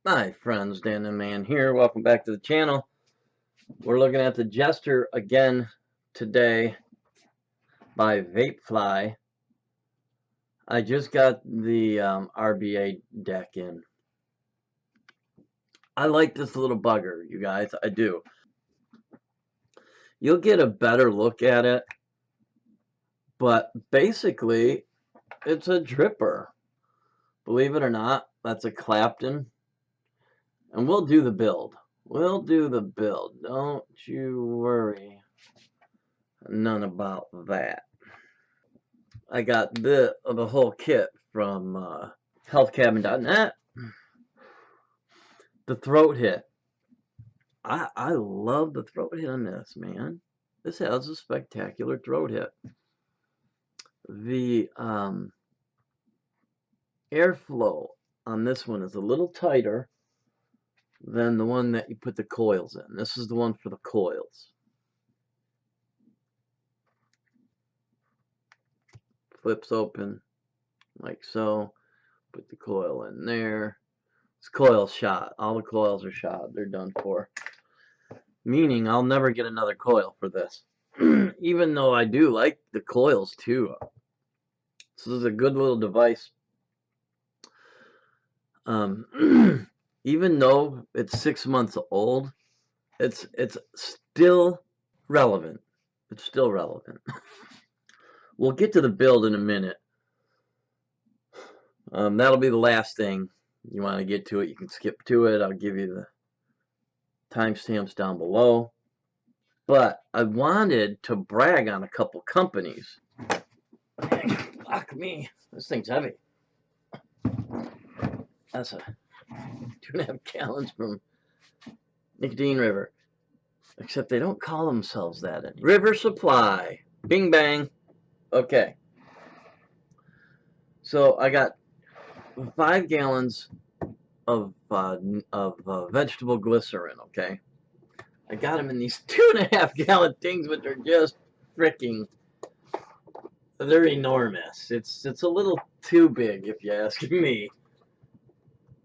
Hi friends, Dan the Man here. Welcome back to the channel. We're looking at the Jester again today by Vapefly. I just got the RBA deck in. I like this little bugger, you guys. I do. You'll get a better look at it, but basically it's a dripper. Believe it or not, that's a Clapton. And we'll do the build. We'll do the build. Don't you worry. None about that. I got the whole kit from healthcabin.net. The throat hit. I love the throat hit on this, man. This has a spectacular throat hit. The airflow on this one is a little tighter than the one that you put the coils in. This is the one for the coils. Flips open like so. Put the coil in there. This coil's shot. All the coils are shot. They're done for. Meaning I'll never get another coil for this. Even though I do like the coils too. This is a good little device. Even though it's 6 months old, it's still relevant. It's still relevant. We'll get to the build in a minute. That'll be the last thing. You want to get to it, you can skip to it. I'll give you the timestamps down below. But I wanted to brag on a couple companies. Fuck me. This thing's heavy. That's a 2.5 gallons from Nicotine River. Except they don't call themselves that anymore. River Supply. Bing bang. Okay. So I got 5 gallons of vegetable glycerin, okay? I got them in these 2.5 gallon things, which are just freaking, they're enormous. It's a little too big, if you ask me.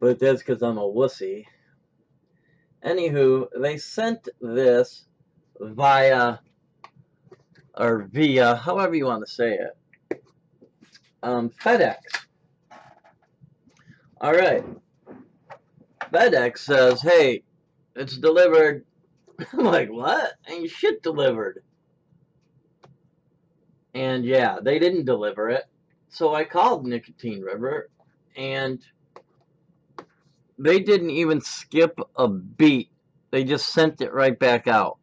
But that's because I'm a wussy. Anywho, they sent this via, or via, however you want to say it, FedEx. Alright. FedEx says, hey, it's delivered. I'm like, what? Ain't shit delivered. And yeah, they didn't deliver it. So I called Nicotine River, and they didn't even skip a beat. They just sent it right back out.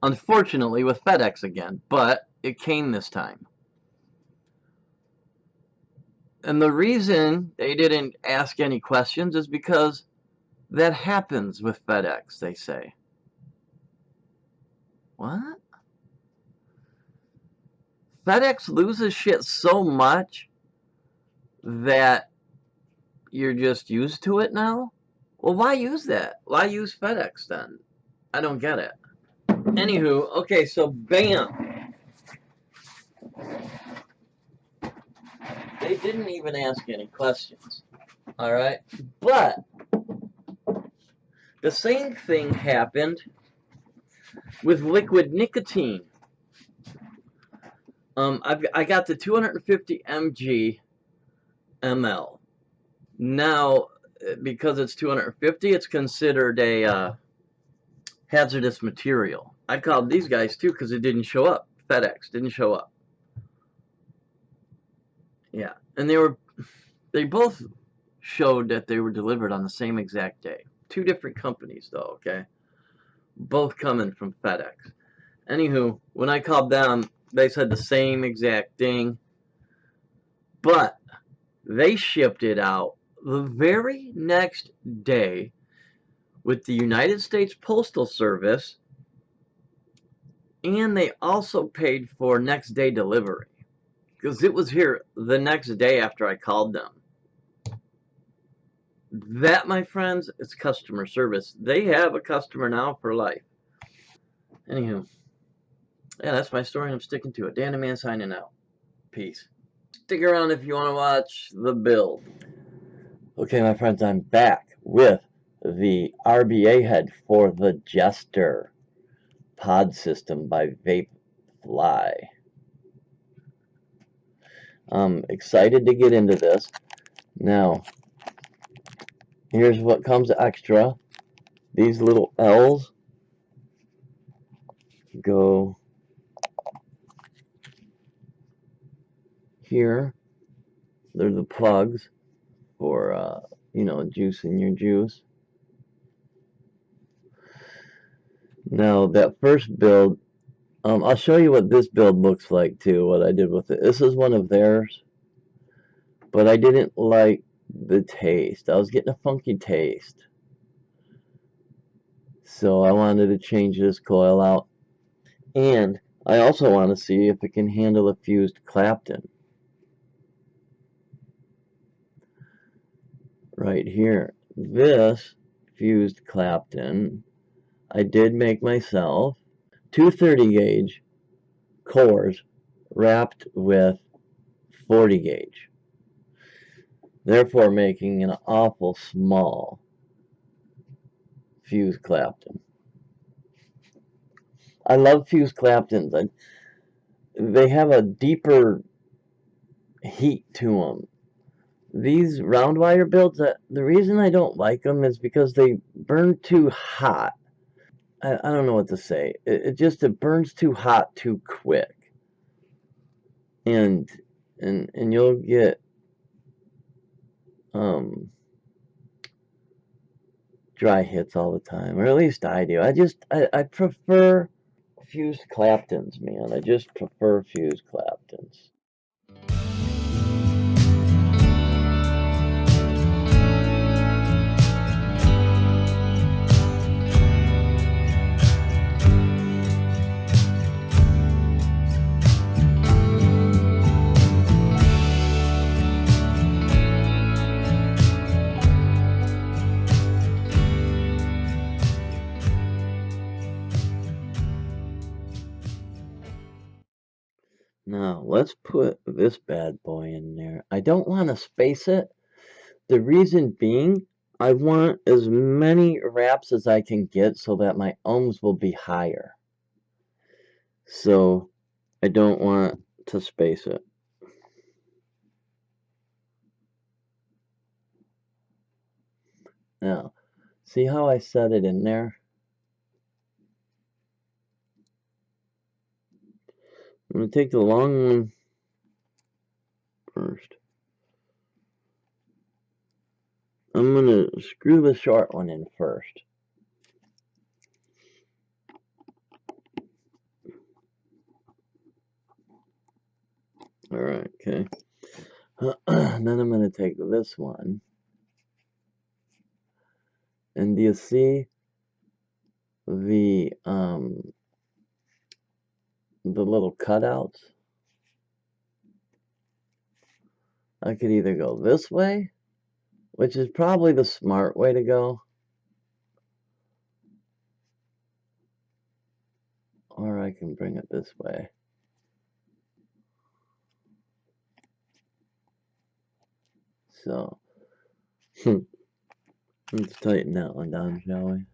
Unfortunately, with FedEx again, but it came this time. And the reason they didn't ask any questions is because that happens with FedEx, they say. What? FedEx loses shit so much that you're just used to it now? Well, why use that? Why use FedEx then? I don't get it. Anywho, okay, so bam. They didn't even ask any questions. Alright? But the same thing happened with liquid nicotine. I got the 250 ml. Now, because it's 250, it's considered a hazardous material. I called these guys too because it didn't show up. FedEx didn't show up. Yeah, and they both showed that they were delivered on the same exact day. 2 different companies though, okay? Both coming from FedEx. Anywho, when I called them, they said the same exact thing, but they shipped it out the very next day with the United States Postal Service, and they also paid for next day delivery because it was here the next day after I called them. That, my friends, is customer service. They have a customer now for life. Anywho, yeah, that's my story, and I'm sticking to it. Dan the Man signing out. Peace. Stick around if you want to watch the build. Okay, my friends, I'm back. with the RBA head for the Jester pod system by Vapefly. I'm excited to get into this. Now, here's what comes extra. These little L's go here. They're the plugs for, you know, juicing your juice. Now, that first build, I'll show you what this build looks like too, what I did with it. This is one of theirs, but I didn't like the taste. I was getting a funky taste. So I wanted to change this coil out. And I also want to see if it can handle a fused Clapton. Right here. This fused Clapton, I did make myself. 230 gauge cores wrapped with 40 gauge. Therefore making an awful small fused Clapton. I love fused Claptons. They have a deeper heat to them. These round wire builds, the reason I don't like them is because they burn too hot. I don't know what to say. It burns too hot too quick, and you'll get dry hits all the time, or at least I do. I prefer fused Claptons, man. I just prefer fused Claptons. Now, let's put this bad boy in there. I don't want to space it. The reason being, I want as many wraps as I can get so that my ohms will be higher. So, I don't want to space it. Now, see how I set it in there? I'm going to take the long one first. I'm going to screw the short one in first. Alright, okay. Then I'm going to take this one. And do you see the little cutouts? I could either go this way, which is probably the smart way to go, or I can bring it this way. So, let's tighten that one down, shall we?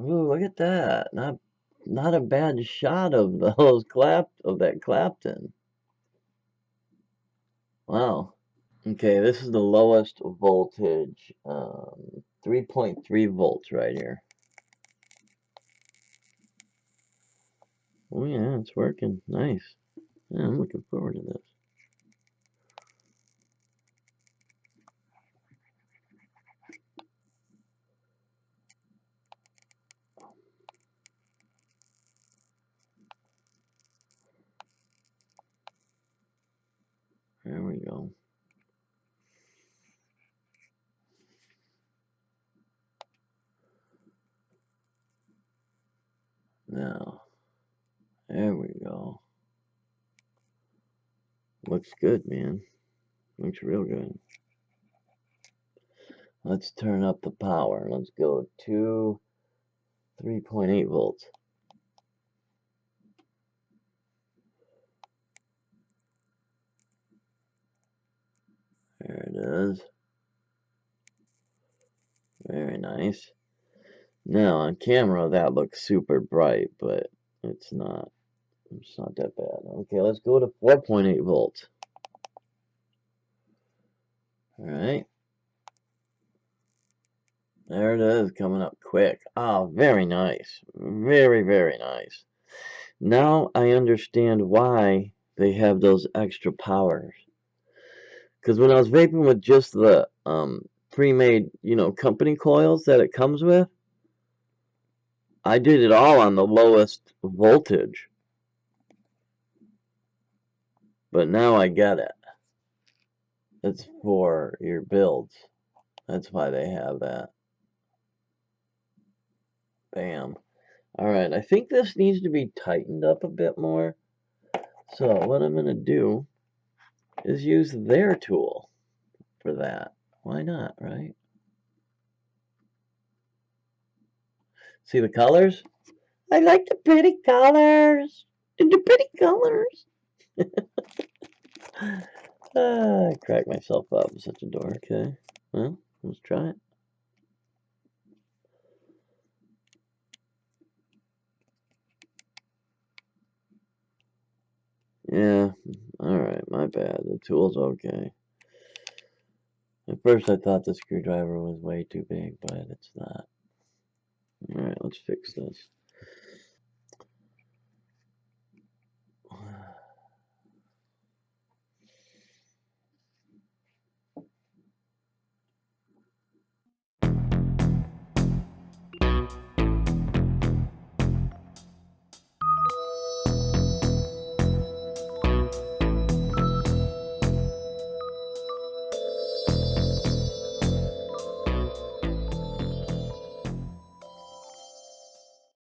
Ooh, look at that. Not a bad shot of that Clapton. Wow. Okay, this is the lowest voltage. 3.3 volts right here. Oh yeah, it's working. Nice. Yeah, I'm looking forward to this. There we go. Looks good, man. Looks real good. Let's turn up the power. Let's go to 3.8 volts. There it is. Very nice. Now on camera that looks super bright, but it's not. It's not that bad. Okay, let's go to 4.8 volts. Alright. There it is, coming up quick. Oh, very nice. Very, very nice. Now I understand why they have those extra powers. Because when I was vaping with just the pre-made, company coils that it comes with, I did it all on the lowest voltage. But now I get it. It's for your builds. That's why they have that. Bam. Alright, I think this needs to be tightened up a bit more. So what I'm going to do is use their tool for that. Why not, right? See the colors? I like the pretty colors. The pretty colors. I cracked myself up with such a door. Okay. Well, let's try it. Yeah, alright, my bad. The tool's okay. At first I thought the screwdriver was way too big, but it's not. Alright, let's fix this.